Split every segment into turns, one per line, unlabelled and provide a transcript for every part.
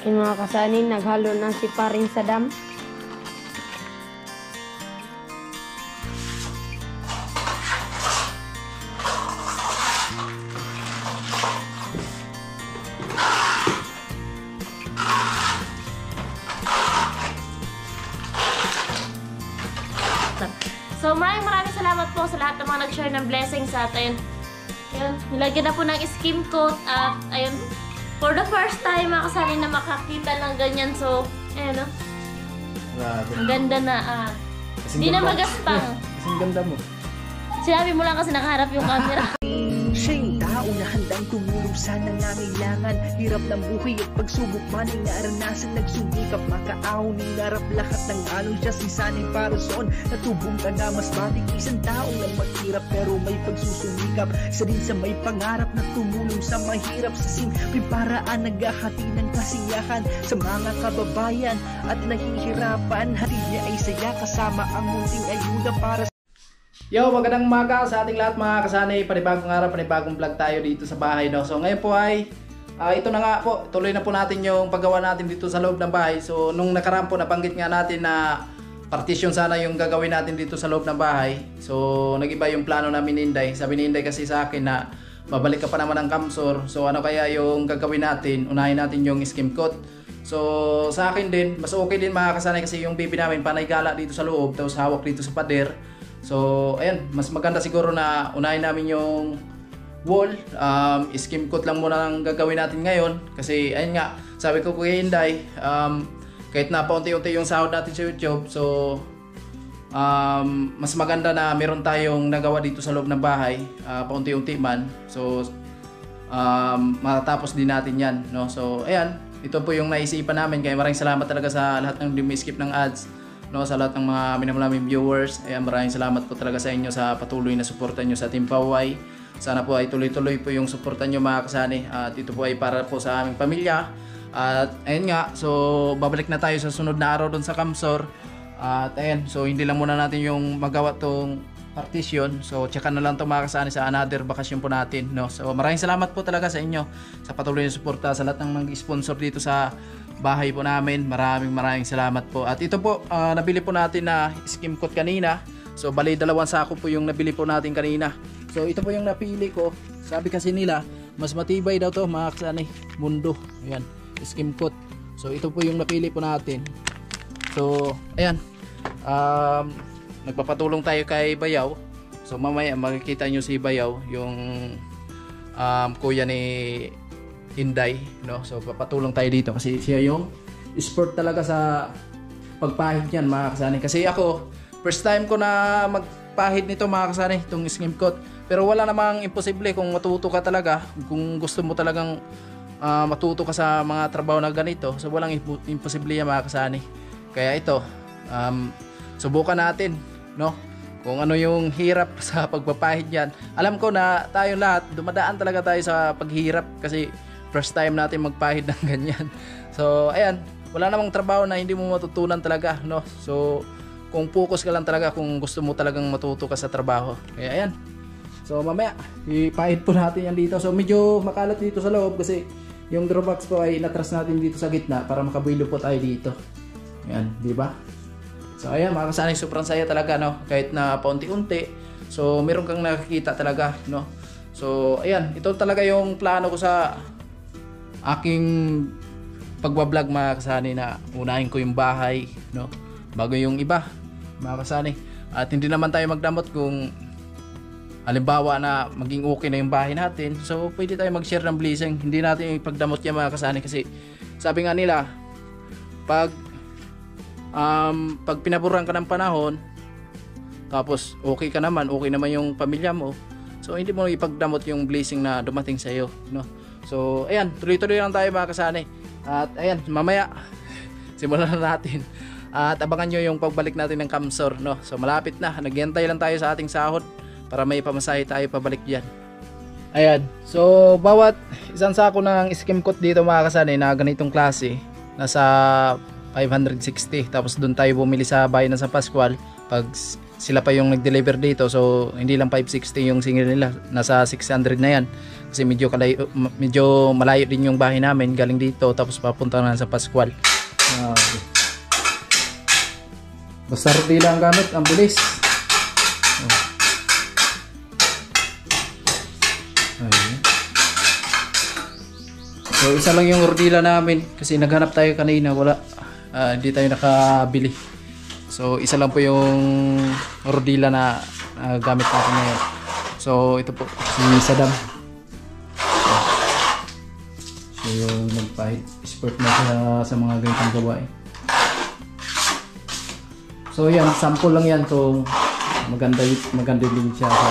Yung mga kasani, naghalo na si paring Saddam.
So maraming salamat po sa lahat ng mga nag-share ng blessing sa atin. Ayun, nilagyan na po ng skim coat at ayun, for the first time mga kasali na makakita ng ganyan. So, ayun o. Ang ganda na hindi na magaspang.
Kasing ganda mo.
Sinabi mo lang kasi nakaharap yung camera.
Siya yung tao na handang tumulong sa nangangailangan. Hirap ng buhay at pagsubok man ay naranasan. Nagsumikap makaaw ni narap lahat ng alon. Siya sisanay para soon natubong ka na mas matik. Isang tao lang maghirap pero may pagsusumikap. Isa din sa may pangarap na tumulong sa mahirap. Sa simpleng paraan naghahati ng kasiyahan sa mga kababayan at nahihirapan. Hati niya ay saya kasama ang munting ayuda para
Yo, magandang umaga sa ating lahat mga kasanay. Panibagong araw, panibagong vlog tayo dito sa bahay, no? So ngayon po ay ito na nga po, tuloy na po natin yung paggawa natin dito sa loob ng bahay. So nung nakaraan po nabanggit nga natin na partition sana yung gagawin natin dito sa loob ng bahay. So nag-iba yung plano namin ni Inday. Sabi ni Inday kasi sa akin na babalik ka pa naman ng Kamsor. So ano kaya yung gagawin natin? Unahin natin yung skim coat. So sa akin din, mas okay din mga kasanay kasi yung baby namin panay gala dito sa loob, tapos hawak dito sa pader. So, ayan, mas maganda siguro na unahin namin yung wall. Skim coat lang muna ang gagawin natin ngayon. Kasi, ayun nga, sabi ko kay Inday, kahit na paunti-unti yung sahod natin sa YouTube, so, mas maganda na meron tayong nagawa dito sa loob ng bahay, paunti-unti man. So, matatapos din natin yan, no? So, ayan, ito po yung naisipan namin. Kaya maraming salamat talaga sa lahat ng dumi-skip ng ads. No, sa lahat ng mga minamahal viewers, ayan, maraming salamat po talaga sa inyo sa patuloy na suporta nyo sa Team Paway. Sana po ay tuloy-tuloy po yung suporta nyo mga kasani. At ito po ay para po sa aming pamilya. At ayun nga, so babalik na tayo sa sunod na araw doon sa Kamsor. At ayan, so hindi lang muna natin yung magawa tong partition. So tsaka na lang ito mga kasani sa another bakasyon po natin, no? So maraming salamat po talaga sa inyo sa patuloy na suporta sa lahat ng mag-sponsor dito sa bahay po namin. Maraming salamat po. At ito po, nabili po natin na skim coat kanina. So bali dalawang sako po yung nabili po natin kanina. So ito po yung napili ko. Sabi kasi nila, mas matibay daw to mga kasani, mundo. Ayan, skim coat. So ito po yung napili po natin. So ayan, nagpapatulong tayo kay Bayaw. So mamaya makikita nyo si Bayaw, yung kuya ni Inday, no? So papatulong tayo dito kasi siya yung expert talaga sa pagpahid niyan mga kasani. Kasi ako, first time ko na magpahid nito mga kasani, itong skim coat. Pero wala namang imposible kung matuto ka talaga, kung gusto mo talagang matuto ka sa mga trabaho na ganito. So walang imposible yan mga kasani. Kaya ito, subukan natin, no? Kung ano yung hirap sa pagpapahid yan. Alam ko na tayo lahat, dumadaan talaga tayo sa paghirap kasi first time natin magpahid ng ganyan. So, ayan, wala namang trabaho na hindi mo matutunan talaga, no? So, kung focus ka lang talaga, kung gusto mo talagang matuto ka sa trabaho. Kaya, ayan. So, mamaya, ipahid po natin yan dito. So, medyo makalat dito sa loob kasi yung draw box po ay natras natin dito sa gitna para makabuilo po tayo dito. Ayan, di ba? So, ayan, mga kasanay, sobrang saya talaga, no? Kahit na paunti-unti. So, meron kang nakikita talaga, no? So, ayan, ito talaga yung plano ko sa aking pagbablog mga kasani, na unahin ko yung bahay, no, bago yung iba mga kasani. At hindi naman tayo magdamot kung halimbawa na maging okay na yung bahay natin. So pwede tayo mag-share ng blessing. Hindi natin ipagdamot yan mga kasani kasi sabi nga nila, pag pinaburan ka ng panahon tapos okay ka naman, okay naman yung pamilya mo, so hindi mo ipagdamot yung blessing na dumating sa iyo, no? So, ayan, tuloy-tuloy lang tayo mga kasani. At ayan, mamaya simulan na natin. At abangan nyo yung pagbalik natin ng Kamsor, no? So, malapit na. Naghihintay lang tayo sa ating sahod para may pamasahe tayo pabalik diyan. Ayan. So, bawat isang sako ng skim coat dito mga kasani na ganitong klase, nasa 560. Tapos doon tayo bumili sa bayan ng San Pascual. Pag sila pa yung nag-deliver dito, so hindi lang 560 yung single nila, nasa 600 na yan kasi medyo malayo din yung bahay namin galing dito tapos papunta na sa Pascual. Basta rodila ang gamit, ang bilis. So isa lang yung rodila namin kasi naghanap tayo kanina, wala, hindi tayo nakabili. So isa lang po yung rodila na gamit natin ngayon. So ito po si Saddam. So yung nagpa-expert na siya sa mga ganitong gawain. So yan, sample lang yan. So maganda din siya sa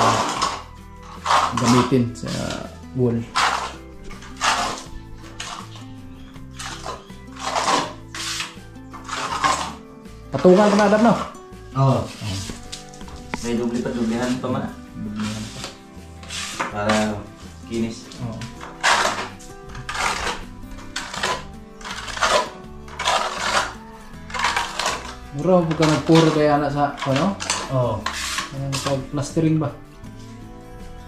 gamitin sa wall. Patungan ka na, Adam, no?
Oo. May dublihan pa man. Dublihan pa. Para kinis.
Oo. Mura, buka nagpuro kaya na sa, ano?
Oo.
Pag-plastering ba?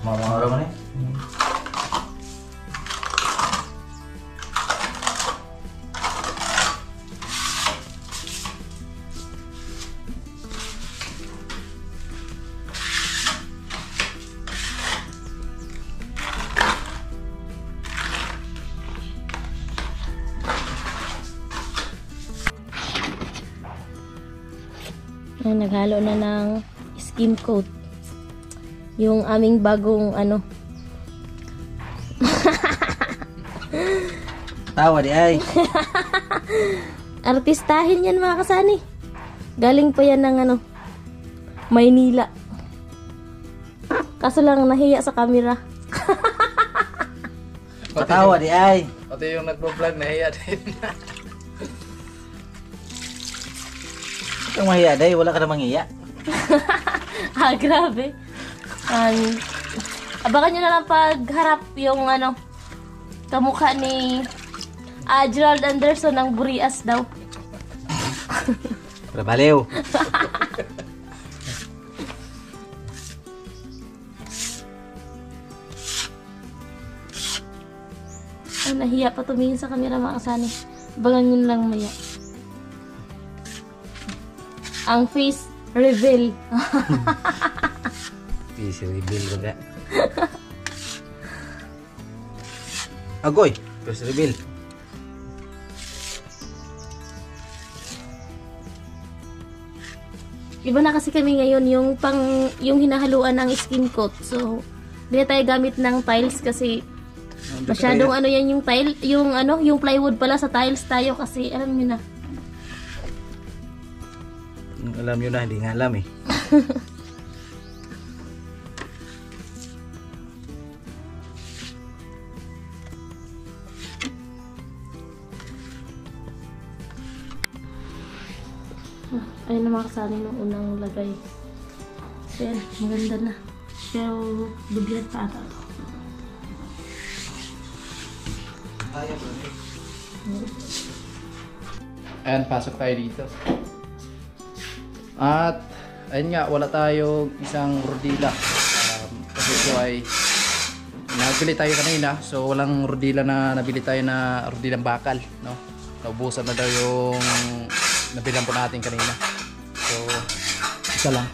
Mamahara man eh.
Naghalo na ng skim coat. Yung aming bagong ano.
Tawa di ay.
Artistahin yan mga kasani. Galing pa yan ng ano, Maynila. Kaso lang nahiya sa camera.
Patawa di ay.
Pati yung nagpo-vlog nahiya din.
Kung mahiya day, wala ka namang iya.
Grabe. Abangan nyo na lang pagharap yung ano, kamukha ni Gerald Anderson ng Burias daw.
Baliw.
Nahiya pa tumingin sa camera mga kasani. Abangan nyo na lang maya. Ang face reveal.
Face reveal ko na. Agoy, face reveal.
Iba na kasi kami ngayon yung hinahaluan ng skin coat. So, hindi na tayo gamit ng tiles kasi masyadong ano yan yung tile, yung plywood pala sa tiles tayo kasi alam niyo na.
Alam nyo na, hindi nga alam eh.
Ayun na mga kasali ng unang lagay. So yan, maganda na. Pero dublihan pa ata ito.
Ayan, pasok tayo dito. At ayun nga, wala tayong isang rodila. Kasi ito ay nabili tayo kanina, so walang rodila na nabili tayo na rodilang bakal, no? Naubusan na daw yung nabilan po natin kanina. So isa lang.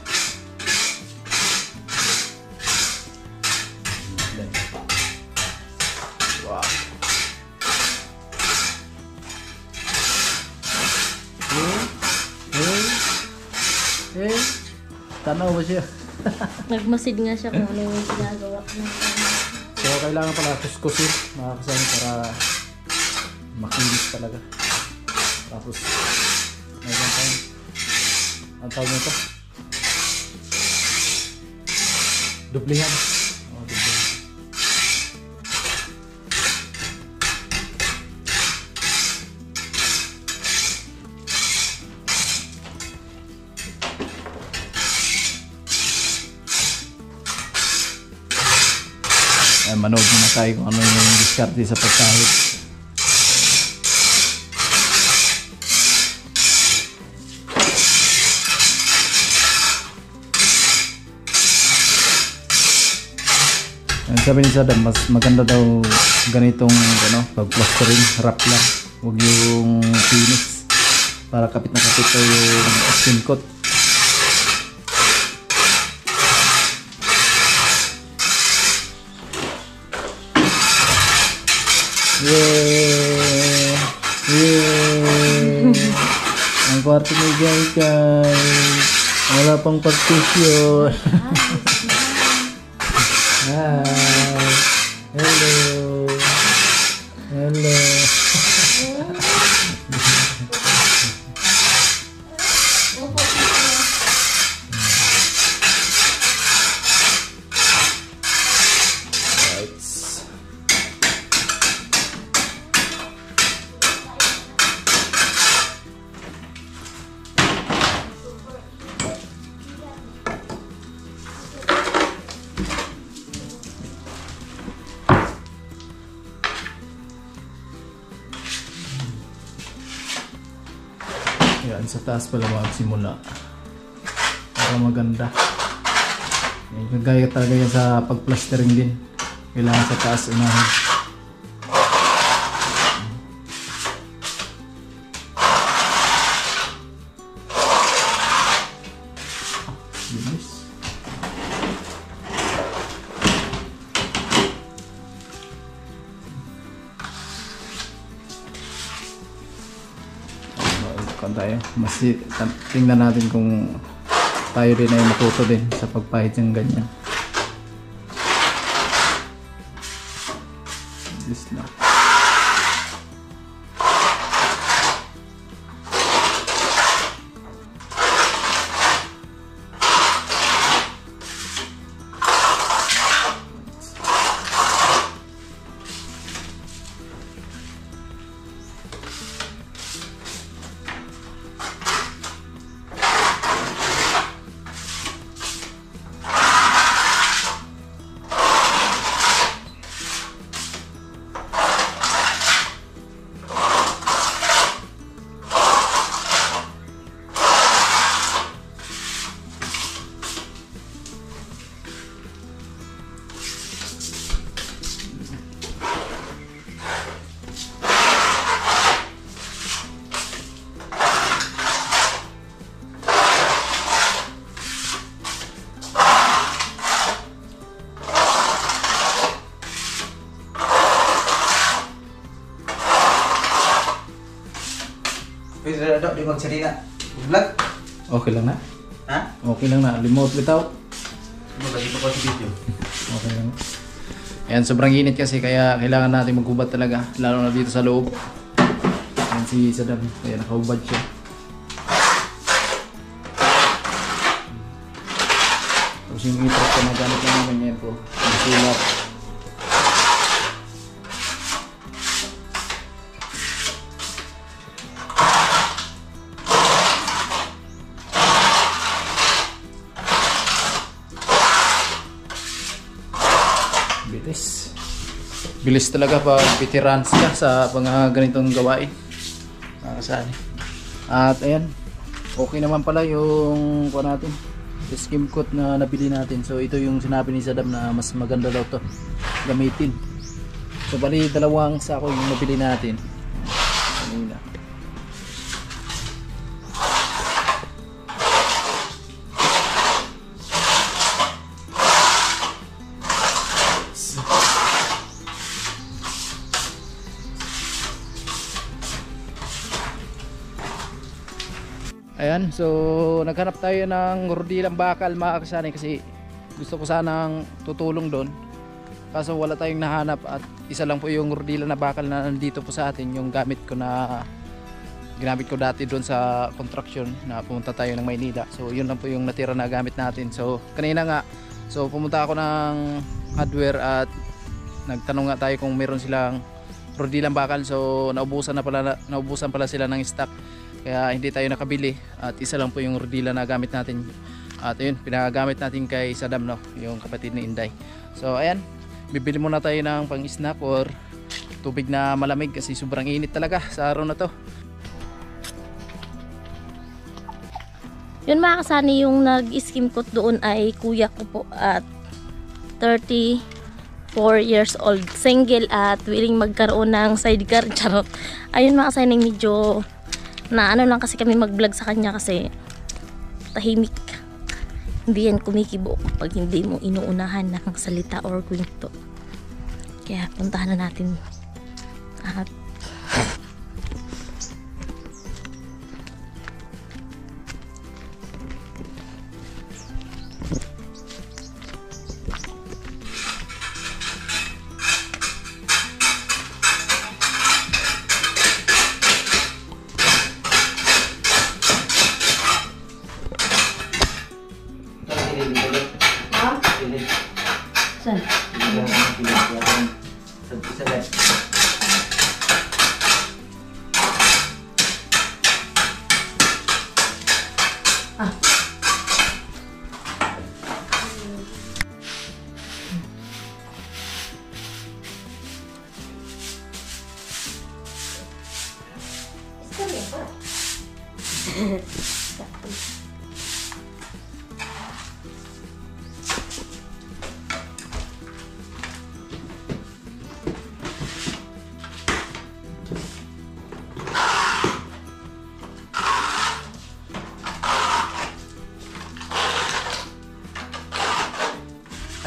Wow. Tanaw ba siya?
Nagmasid nga siya kung ano yung ginagawa niya.
So kailangan pala kuskusin mga kasama para makinis talaga. Tapos mayroon tayong ang tawag nito dublihan. Dublihan. Manood muna tayo kung ano yung diskarte sa pagkahit. Sabi ni Sadam, mas maganda daw ganitong ano, pag-plastering, wrap lang. Huwag yung finish. Para kapit na kapit daw yung skin coat. Yeah! Yeah! Ang kwarto ni guys. Wala pang partition. Hi. Hello. Hello. Yan, sa taas pala magsimula para maganda. Yan, kagaya talaga yan sa pag-plastering din. Kailangan sa taas unahin. Bilis. Tayo. Mas tingnan natin kung tayo din ay matuto din sa pagpahid ng ganyan. This na.
Pwede na daw, di magsalita. Vlog?
Okay lang na?
Ha?
Okay lang na. Remote without?
Lagi pa ko sa video.
Okay lang. Ayan, sobrang init kasi kaya kailangan natin maghubad talaga. Lalo na dito sa loob. Ayan si Sadam. Kaya nakahubad siya. Tapos yung itrap ko na gamit na naman yan po. Ang sulat. Bilis. Bilis talaga pag veterans ka sa mga ganitong gawain. Nakasali. At ayan, okay naman pala yung kuha natin, skim coat na nabili natin. So ito yung sinabi ni Sadam na mas maganda daw to gamitin. So bali dalawang sako yung nabili natin. Kanina. Ayan, so naghanap tayo ng rudilang bakal mga kasani kasi gusto ko sanang tutulong doon. Kaso wala tayong nahanap at isa lang po yung rudila na bakal na nandito po sa atin, yung gamit ko na ginamit ko dati doon sa construction na pumunta tayo ng Maynila. So yun lang po yung natira na gamit natin. So kanina nga, so pumunta ako ng hardware at nagtanong nga tayo kung meron silang rudilang bakal. So naubusan pala sila ng stock. Kaya hindi tayo nakabili at isa lang po yung rodila na gamit natin. At ayun, pinagamit natin kay Sadam, no, yung kapatid ni Inday. So ayan, bibili muna tayo ng pang snack or tubig na malamig kasi sobrang init talaga sa araw na to.
Yun mga kasani, yung nag-skim coat doon ay kuya ko po at 30 4 years old, single at willing magkaroon ng sidecar. Charot. Ayun mga kasaning, medyo na ano lang kasi kami mag-vlog sa kanya kasi tahimik. Hindi yan kumikibo pag hindi mo inuunahan ng salita or kwento. Kaya puntahan na natin. At
Saan?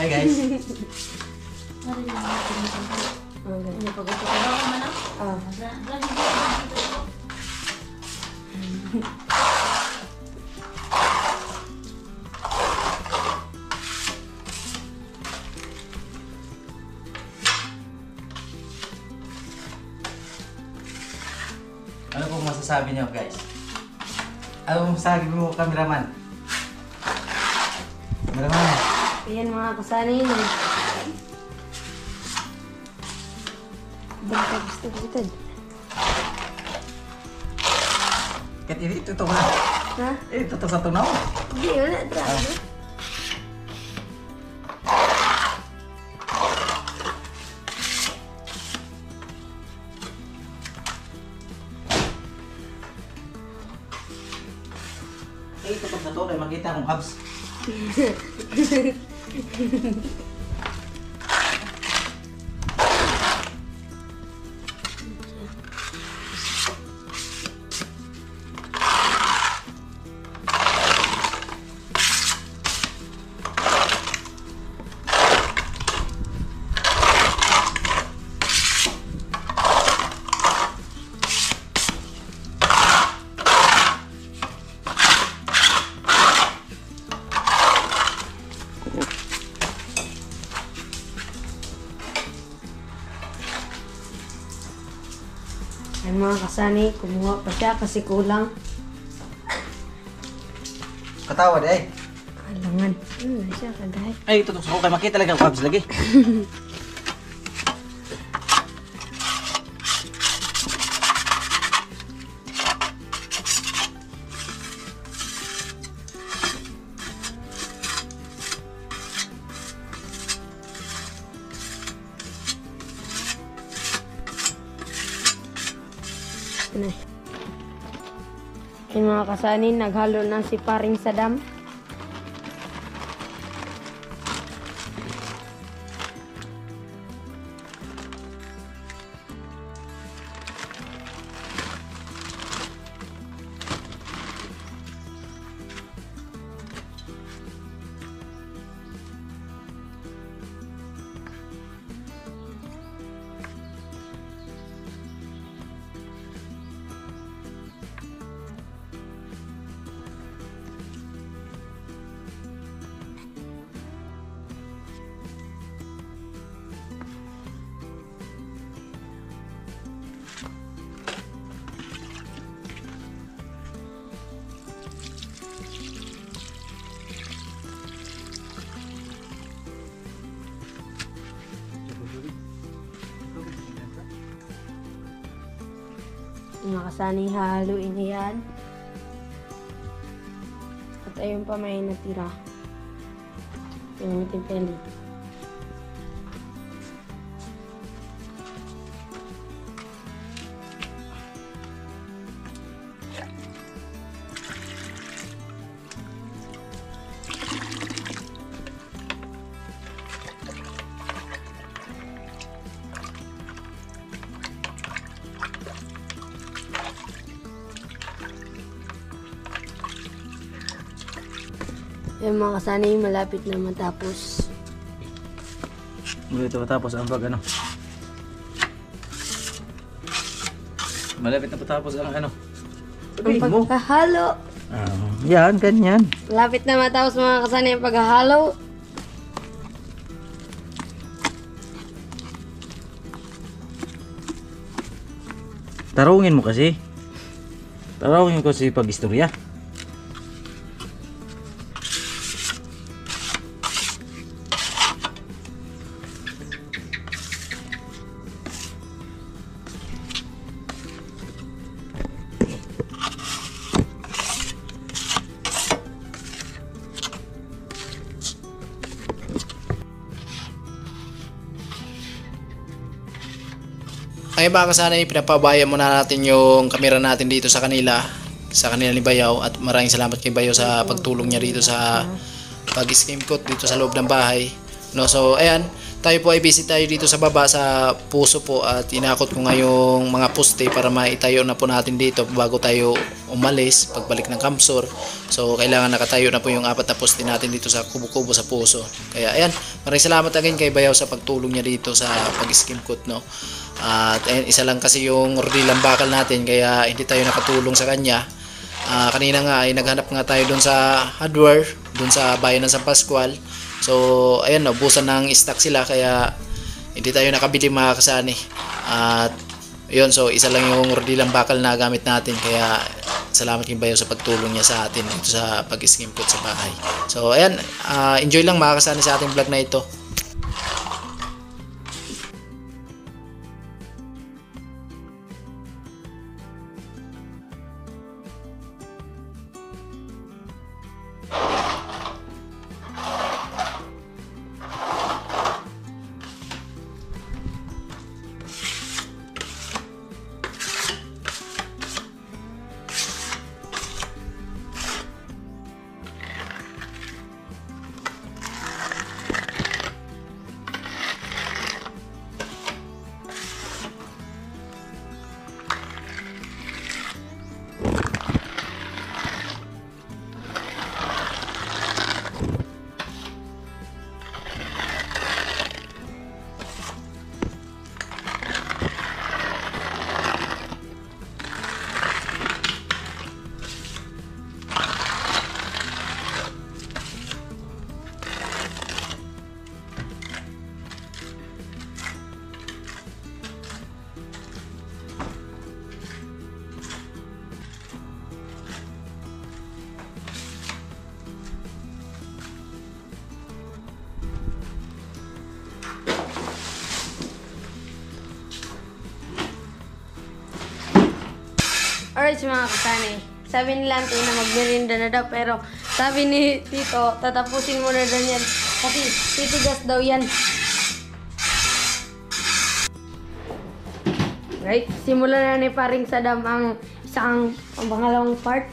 Hi guys. Ano pong masasabi niyo guys? Ano pong masasabi mo, cameraman? Cameraman.
Ayan mga kasanin. Balik gusto ko.
Kat ini tutok na.
Ha?
Tutok sa tunaw.
Hindi, wala. Drama.
Tutok sa tunaw. Makita akong abs.
Ayan mga kasani, kumuha pa siya kasi kulang.
Katawad eh.
Alangan. Siya kagay.
Ay, tutok sa ko kay makita lang ang abs lagi.
Ayan mga kasani, naghalo na si Paring Saddam. Mga kasani, haluin na yan. At ayun pa may natira. Yung natin dito. Yung mga kasanay, malapit na matapos.
Ito matapos ang ano. Malapit na patapos ang ano.
Ang paghahalo.
Yan, ganyan.
Malapit na matapos mga kasanay ang paghahalo.
Tarungin mo kasi. Tarungin ko si pag-istorya.
Ay baka sana pinapabaya muna natin yung camera natin dito sa kanila ni Bayaw, at maraming salamat kay Bayaw sa pagtulong niya dito sa pag-skim coat dito sa loob ng bahay. No, so ayan, tayo po ay busy tayo dito sa baba sa puso po, at inakot ko nga yung mga poste para maitayo na po natin dito bago tayo umalis pagbalik ng Kamsur. So kailangan nakatayo na po yung 4 na poste natin dito sa kubo-kubo sa puso. Kaya ayan, maraming salamat again kay Bayaw sa pagtulong niya dito sa pag-skim coat, no. At isa lang kasi yung ordilang bakal natin, kaya hindi tayo nakatulong sa kanya. Kanina nga ay naghanap nga tayo doon sa hardware, doon sa bayan ng San Pascual. So ayan, naubusan ng stock sila, kaya hindi tayo nakabili mga kasani. At yun, so isa lang yung ordilang bakal na gamit natin, kaya salamat kay Bayaw sa pagtulong niya sa atin dito sa pag-skim coat sa bahay. So ayan, enjoy lang mga kasani sa ating vlog na ito.
Alright mga kasanay, sabi nila Auntie na magmerinda na daw, pero sabi ni Tito, tatapusin mo na daw yan kasi titigas daw yan. Right, simulan na ni paring Sadam ang isang pangalawang part.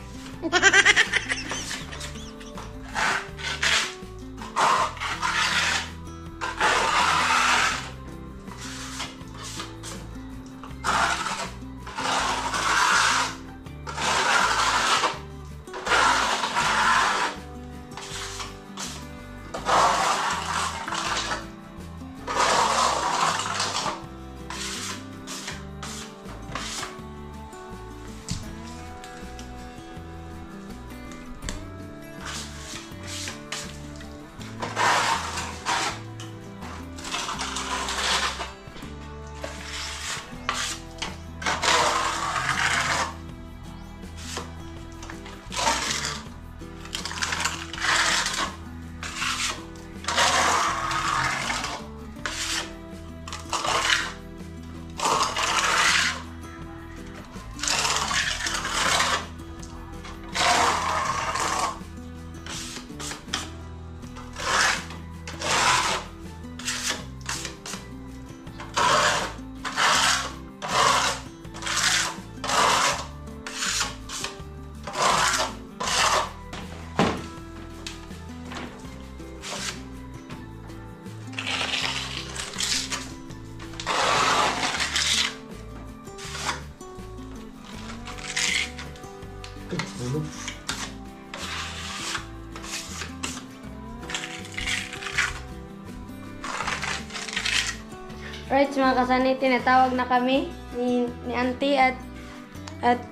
Alright, mga kasani, tinatawag na kami ni auntie at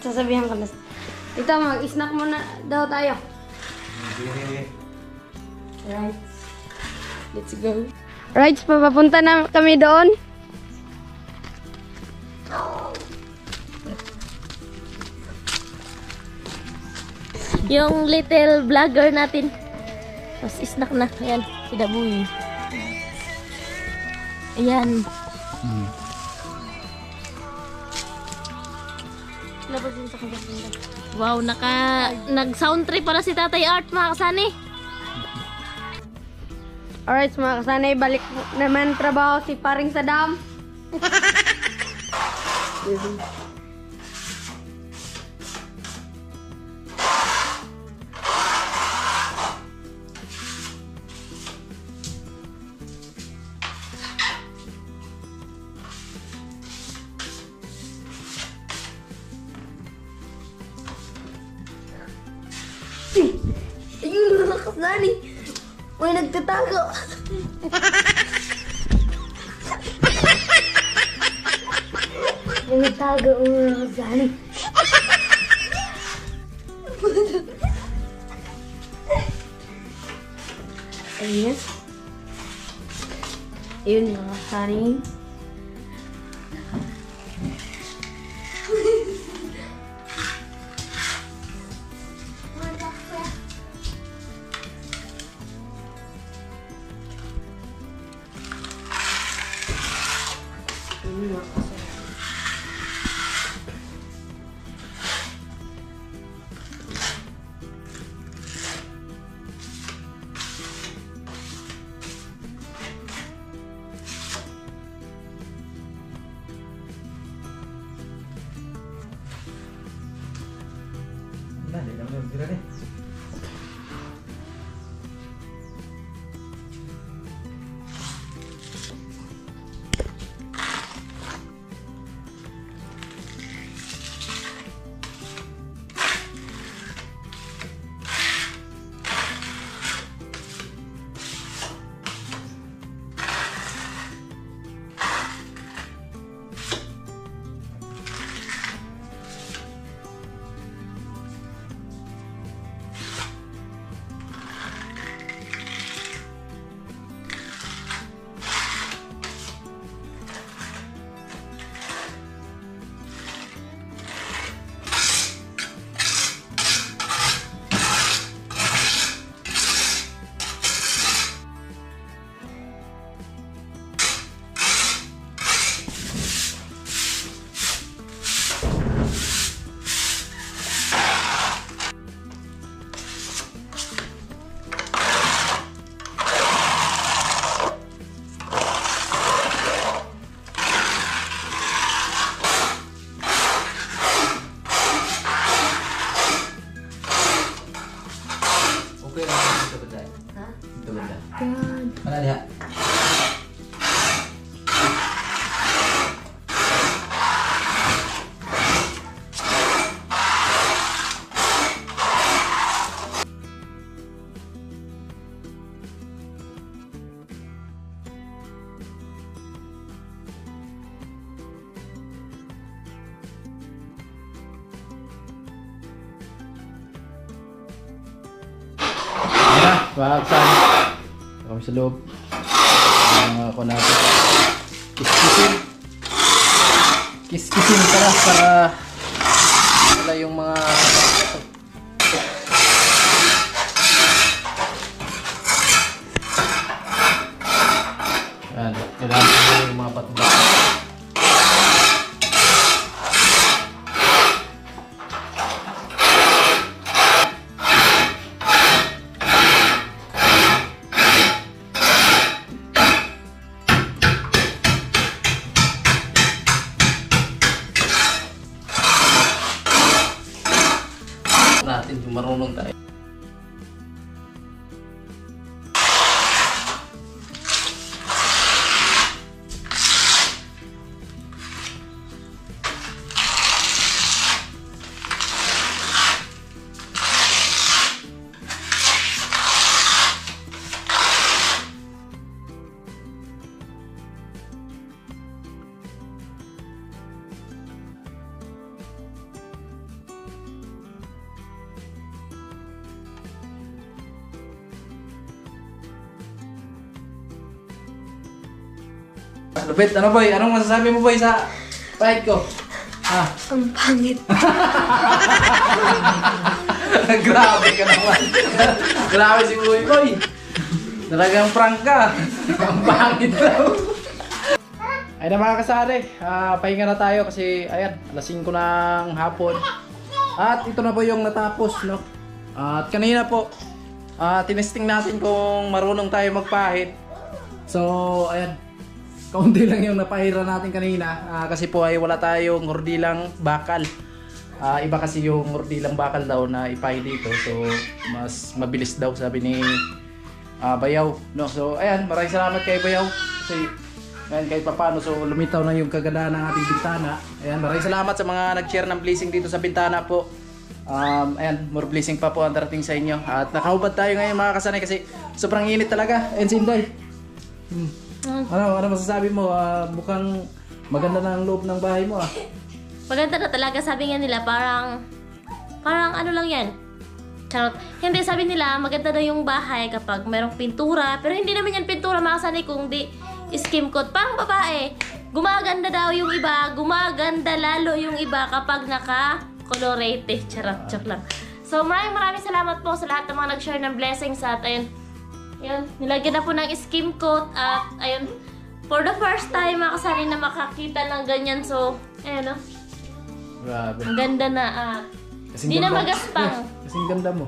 sasabihan ko na. Ito, mag-snack muna daw tayo. Alright. Let's go. Alright, papapunta na kami doon.
Yung little vlogger natin. Tapos snack na. Ayan, si Dabuy. Ayan. Wow, nag-sound trip pala si Tatay Art, mga kasani.
Alright, mga kasani, balik naman trabaho si Paring Saddam. Ayun, mga kasani. May nagtatago. May nagtago, mga kasani. Ayun. Ayun, mga kasani.
Mana lihat?
Baksan. Kami sa loob. Mga ako natin. Kiskisin. Kiskisin para wala yung mga yan. Kailangan ko yung mga patubak. Natin kung marunong tayo. Lupit, ano boy? Anong masasabi mo boy sa pahit ko? Ah.
Ang pangit.
Grabe ka naman. Grabe si boy boy. Talagang prank ka. Ang pangit daw. Ay na mga kasari, pahinga na tayo kasi ayan, alas 5 ng hapon. At ito na po yung natapos, no? At kanina po, tinesting natin kung marunong tayo magpahid. So, ayan, kaunti lang yung napahira natin kanina kasi po ay wala tayong hurdilang bakal. Iba kasi yung hurdilang bakal daw na ipahid dito. So, mas mabilis daw sabi ni Bayaw, no? So, ayan, maraming salamat kay Bayaw. Kasi, ayan, kahit papano, so lumitaw na yung kagandahan ng ating bintana. Ayan, maraming salamat sa mga nag-share ng blessing dito sa bintana po. Ayan, more blessing pa po ang darating sa inyo. At nakahubad tayo ngayon mga kasanay kasi sobrang init talaga. Ayan si Inday. Ano masasabi mo? Mukhang maganda na ang loob ng bahay mo.
Maganda na talaga, sabi nga nila, parang ano lang yan. Charot. Hindi, sabi nila, maganda na yung bahay kapag merong pintura. Pero hindi naman yan pintura mga kasanay kung di skim coat. Pang babae, gumaganda daw yung iba, gumaganda lalo yung iba kapag naka-colorate. Charot, joke lang. So maraming salamat po sa lahat ng mga nag-share ng blessings sa atin. Yan, nilagyan na po ng skim coat at ayun, for the first time mga kasanay na makakita ng ganyan. So, ayun o.
Grabe.
Ang ganda na hindi na magaspang.
Kasing ganda mo.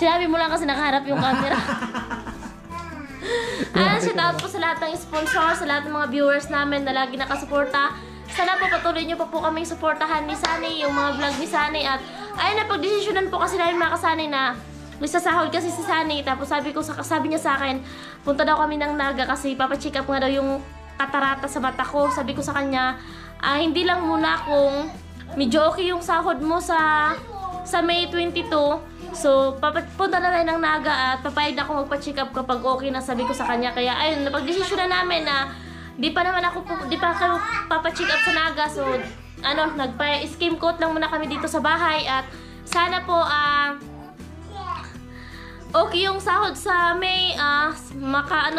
Sinabi mo lang kasi nakaharap yung camera. Shout out po sa lahat ng sponsor, sa lahat ng mga viewers namin na lagi nakasuporta. Sana po patuloy nyo pa po kaming suportahan ni Sunny, yung mga vlog ni Sunny. At ayun na, pagdesisyonan po kasi namin mga kasanay na sasahod kasi si Sunny. Tapos sabi niya sa akin, punta daw kami ng Naga kasi papacheck up nga daw yung katarata sa mata ko. Sabi ko sa kanya, hindi lang muna kung medyo okay yung sahod mo sa May 22. So, punta na tayo ng Naga at papayag na ako magpa-check up kapag okay na, sabi ko sa kanya. Kaya ayun, napag-desisyon na namin na di pa kayo papacheck up sa Naga. So, nagpa-skim coat lang muna kami dito sa bahay at sana po okay yung sahod sa May,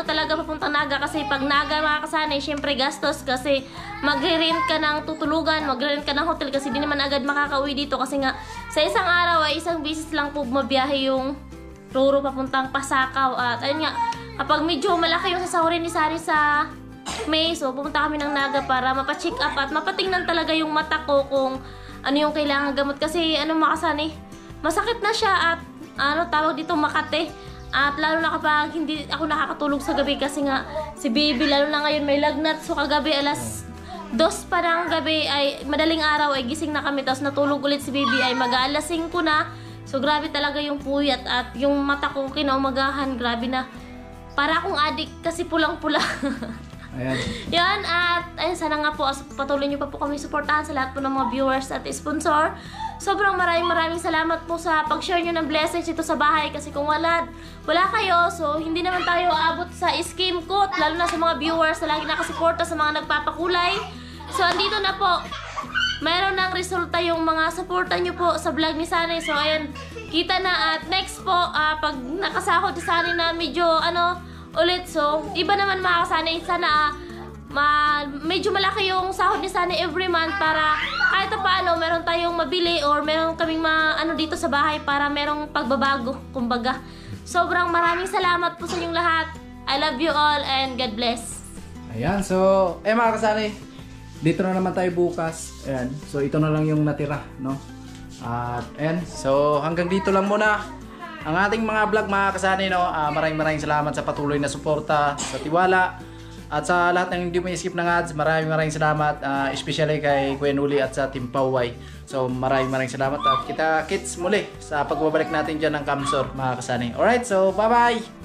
talaga papuntang Naga kasi pag Naga mga kasanay, syempre gastos kasi magre-rent ka ng tutulugan, magre-rent ka ng hotel kasi di naman agad makakauwi dito kasi nga sa isang araw ay isang bisis lang po mabiyahe yung Ruro papuntang Pasakaw. At ayun nga, kapag medyo malaki yung sasahurin ni Sari sa May, so pupunta kami ng Naga para mapacheck up at mapatingnan talaga yung mata ko kung ano yung kailangan gamot kasi mga kasanay, masakit na siya at tawag dito Makate. At lalo na kapag hindi ako nakakatulog sa gabi kasi nga si baby lalo na ngayon may lagnat. So kagabi alas 2 pa ng gabi ay madaling araw ay gising na kami tapos natulog ulit si baby ay mag-aalas 5 na. So grabe talaga yung puyat at yung mata ko kinaumagahan, grabe na. Para akong adik kasi pulang-pula.
Ayan.
Yan, at ayun, sana nga po patuloy nyo pa po kami suportahan sa lahat po ng mga viewers at sponsor. Sobrang maraming salamat po sa pag-share nyo ng blessings ito sa bahay kasi kung wala kayo, so hindi naman tayo aabot sa skim coat, lalo na sa mga viewers na lagi nakasuporta sa mga nagpapakulay. So andito na po, mayroon ng resulta yung mga suporta nyo po sa vlog ni Sunny. So ayun, kita na at next po, pag nakasahod si Sunny na medyo ulit, so iba naman mga kasanay, sana medyo malaki yung sahod ni Sunny every month para kahit paano meron tayong mabili or meron kaming dito sa bahay para merong pagbabago, kumbaga. Sobrang maraming salamat po sa inyong lahat. I love you all and God bless.
Ayan, so mga kasanay, dito na naman tayo bukas. Ayan, so ito na lang yung natira, no? At ayan, so hanggang dito lang muna ang ating mga vlog mga kasanay, no? Maraming salamat sa patuloy na suporta, sa tiwala, at sa lahat ng hindi mo skip ng ads. Maraming salamat, especially kay Kuya Nuli at sa Team Paway. So maraming salamat at kita kits muli sa pagbabalik natin dyan ng Kamsor mga kasanay. Alright, so bye bye!